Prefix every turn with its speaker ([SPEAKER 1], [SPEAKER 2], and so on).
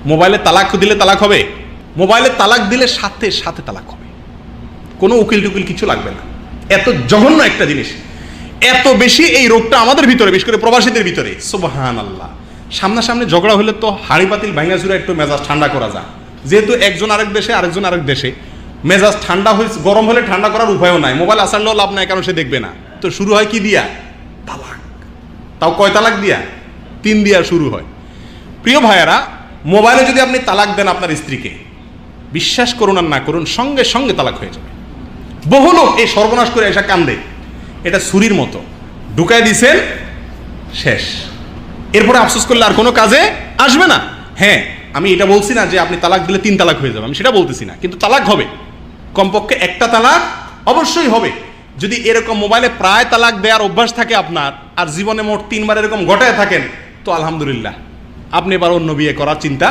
[SPEAKER 1] মোবাইলে তালাক দিলে তালাক হবে? মোবাইলে তালাক দিলে সাথে সাথে তালাক হবে, কোনো উকিল টুকিল কিছু লাগবে না। এত জঘন্য একটা জিনিস, এত বেশি এই রোগটা আমাদের ভিতরে, বিশেষ করে প্রবাসীদের ভিতরে। সুবহানাল্লাহ। সামনাসামনি ঝগড়া হলে তো হাড়ি পাতিল ভাঙা চুরা একটু মেজাজ ঠান্ডা করা যায়, যেহেতু একজন আরেক দেশে আরেকজন আরেক দেশে, মেজাজ ঠান্ডা হয়েছে, গরম হলে ঠান্ডা করার উপায়ও নাই, মোবাইল আসারলেও লাভ নাই, কারণ সে দেখবে না। তো শুরু হয় কি দিয়া? তালাক। তাও কয় তালাক দিয়া? 3 দিয়া শুরু হয়। প্রিয় ভাইয়েরা, মোবাইলে যদি আপনি তালাক দেন আপনার স্ত্রীকে, বিশ্বাস করুন আর না করুন, সঙ্গে সঙ্গে তালাক হয়ে যাবে। বহু লোক এই সর্বনাশ করে এসে কান্দে, এটা ছুরির মতো ঢুকায় দিছেন, শেষ। এরপরে আফসোস করলে আর কোনো কাজে আসবে না। হ্যাঁ, আমি এটা বলছি না যে আপনি তালাক দিলে 3 তালাক হয়ে যাবে, আমি সেটা বলতেছি না, কিন্তু তালাক হবে, কমপক্ষে একটা তালাক অবশ্যই হবে। যদি এরকম মোবাইলে প্রায় তালাক দেওয়ার অভ্যাস থাকে আপনার, আর জীবনে মোট 3 বার এরকম ঘটায় থাকেন, তো আলহামদুলিল্লাহ, আপনি এবার অন্য বিয়ে করার চিন্তা